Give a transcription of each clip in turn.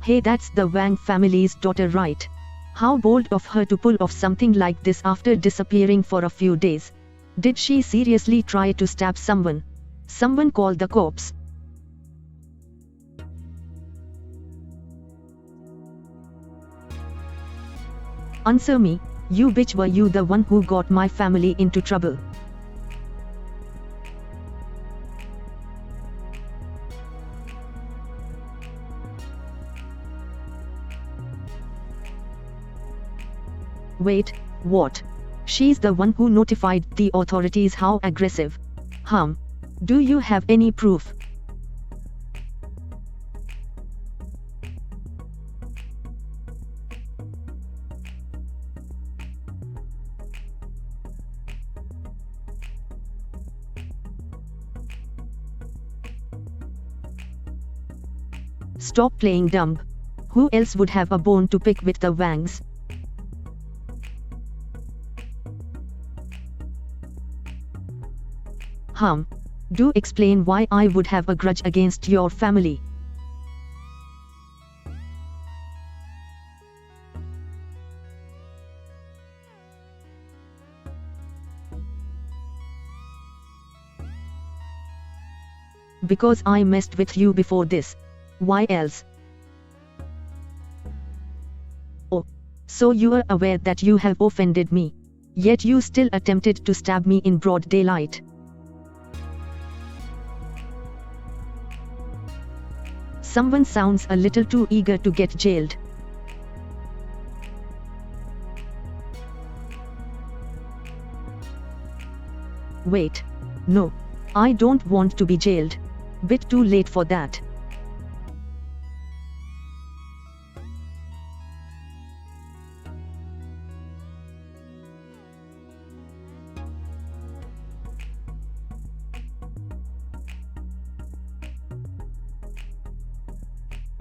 Hey, that's the Wang family's daughter, right? How bold of her to pull off something like this after disappearing for a few days. Did she seriously try to stab someone? Someone call the cops. Answer me, you bitch, were you the one who got my family into trouble? Wait, what? She's the one who notified the authorities? How aggressive. Do you have any proof? Stop playing dumb. Who else would have a bone to pick with the Wangs? Do explain why I would have a grudge against your family. Because I messed with you before this. Why else? Oh, so you are aware that you have offended me. Yet you still attempted to stab me in broad daylight. Someone sounds a little too eager to get jailed. Wait. No. I don't want to be jailed. Bit too late for that.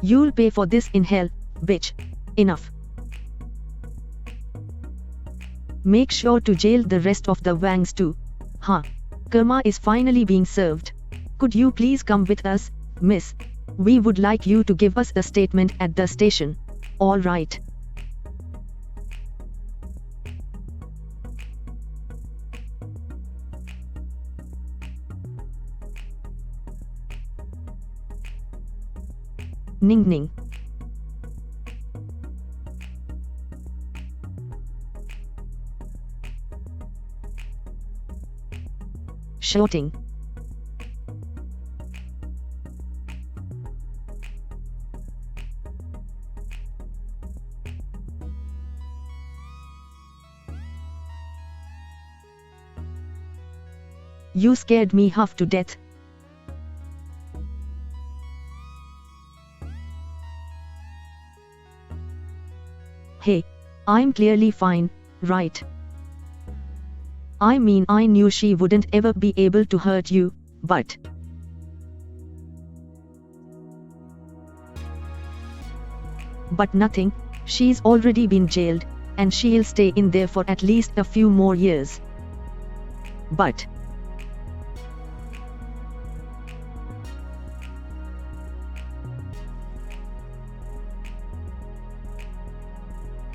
You'll pay for this in hell, bitch. Enough. Make sure to jail the rest of the Wangs too. Karma is finally being served. Could you please come with us, miss? We would like you to give us a statement at the station. All right. Ning ning. Shouting. You scared me half to death. Hey, I'm clearly fine, right? I mean, I knew she wouldn't ever be able to hurt you, but... But nothing, she's already been jailed, and she'll stay in there for at least a few more years. But...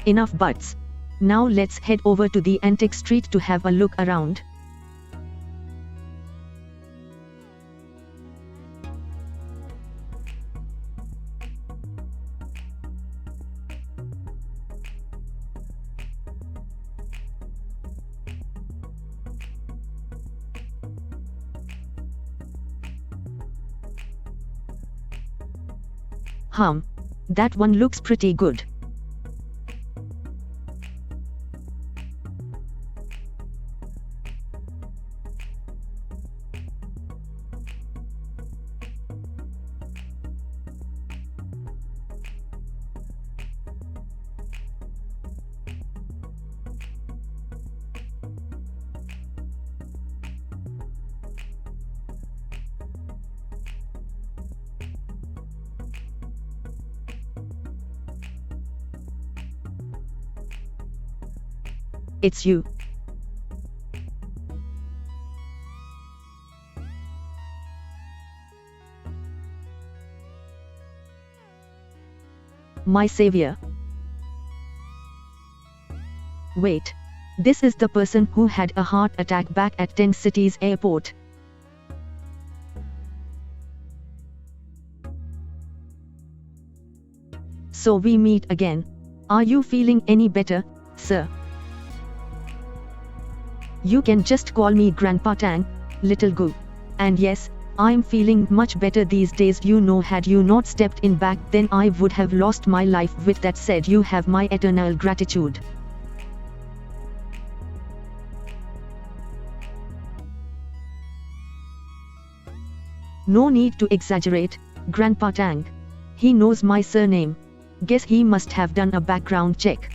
Enough buts. Now let's head over to the antique street to have a look around. That one looks pretty good. It's you. My savior. Wait. This is the person who had a heart attack back at 10 Cities Airport. So we meet again. Are you feeling any better, sir? You can just call me Grandpa Tang, little Gu. And yes, I'm feeling much better these days. You know, had you not stepped in back then, I would have lost my life. With that said, you have my eternal gratitude. No need to exaggerate, Grandpa Tang. He knows my surname. Guess he must have done a background check.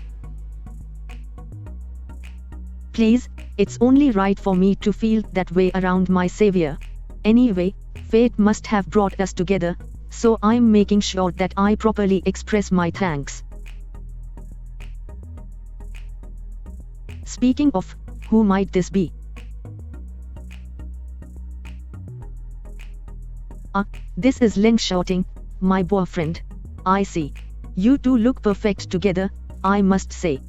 Please, it's only right for me to feel that way around my savior. Anyway, fate must have brought us together, so I'm making sure that I properly express my thanks. Speaking of, who might this be? This is Ling shouting, my boyfriend. I see. You two look perfect together, I must say.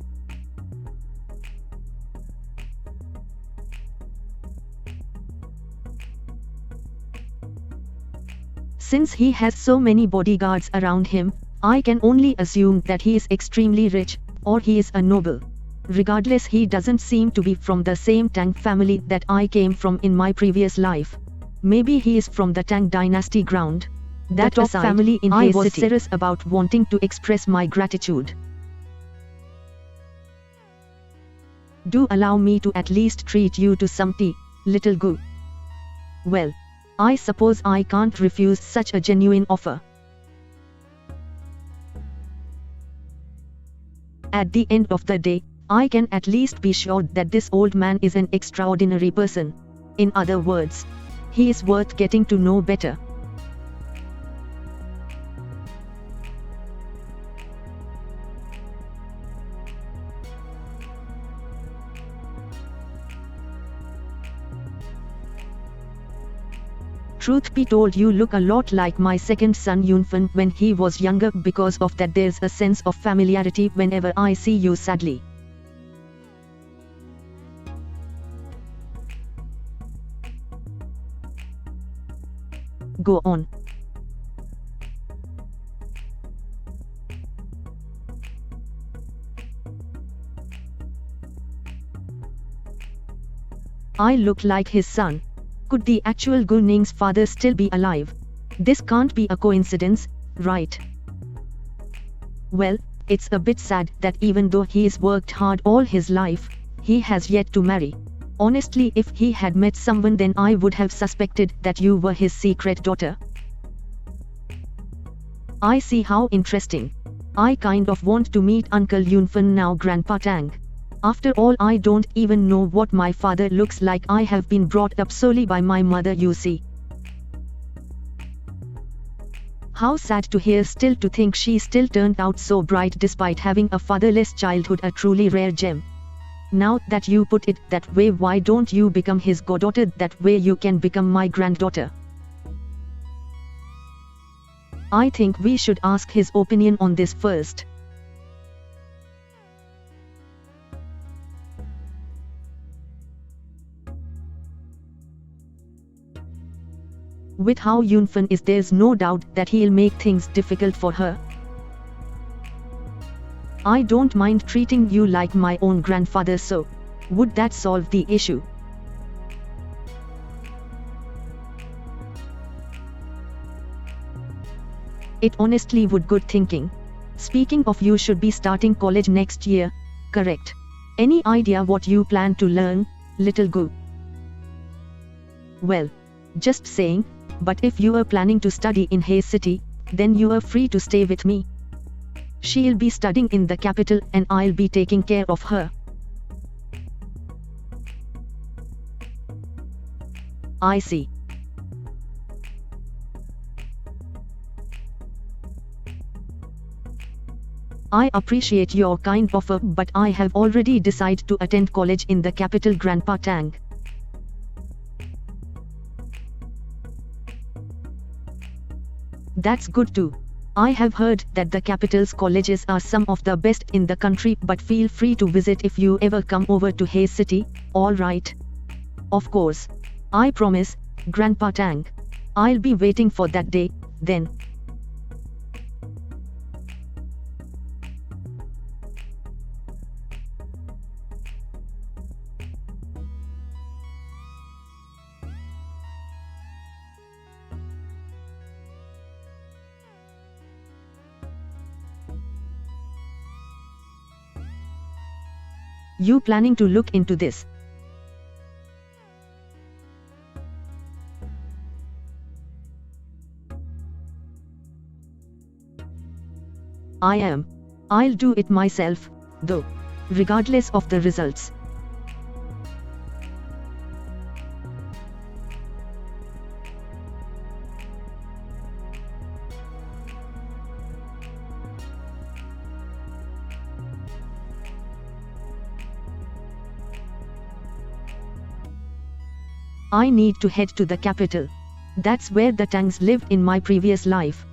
Since he has so many bodyguards around him, I can only assume that he is extremely rich, or he is a noble. Regardless, he doesn't seem to be from the same Tang family that I came from in my previous life. Maybe he is from the Tang dynasty ground. That top family in Hay City. I was serious about wanting to express my gratitude. Do allow me to at least treat you to some tea, little Gu. Well, I suppose I can't refuse such a genuine offer. At the end of the day, I can at least be sure that this old man is an extraordinary person. In other words, he is worth getting to know better. Truth be told, you look a lot like my second son Yunfen when he was younger. Because of that, there's a sense of familiarity whenever I see you, sadly. Go on. I look like his son. Could the actual Gu Ning's father still be alive? This can't be a coincidence, right? Well, it's a bit sad that even though he's worked hard all his life, he has yet to marry. Honestly, if he had met someone, then I would have suspected that you were his secret daughter. I see, how interesting. I kind of want to meet Uncle Yunfen now, Grandpa Tang. After all, I don't even know what my father looks like. I have been brought up solely by my mother, you see. How sad to hear. Still, to think she still turned out so bright despite having a fatherless childhood, a truly rare gem. Now that you put it that way, why don't you become his goddaughter? That way you can become my granddaughter. I think we should ask his opinion on this first. With how Yunfen is, there's no doubt that he'll make things difficult for her. I don't mind treating you like my own grandfather, so would that solve the issue? It honestly would. Good thinking. Speaking of, you should be starting college next year, correct? Any idea what you plan to learn, little Gu? Well, just saying, but if you are planning to study in Hay City, then you are free to stay with me. She'll be studying in the capital and I'll be taking care of her. I see. I appreciate your kind offer, but I have already decided to attend college in the capital, Grandpa Tang. That's good too. I have heard that the capital's colleges are some of the best in the country, but feel free to visit if you ever come over to Hayes City, alright? Of course. I promise, Grandpa Tang. I'll be waiting for that day, then. You planning to look into this? I am. I'll do it myself, though, regardless of the results. I need to head to the capital. That's where the Tangs lived in my previous life.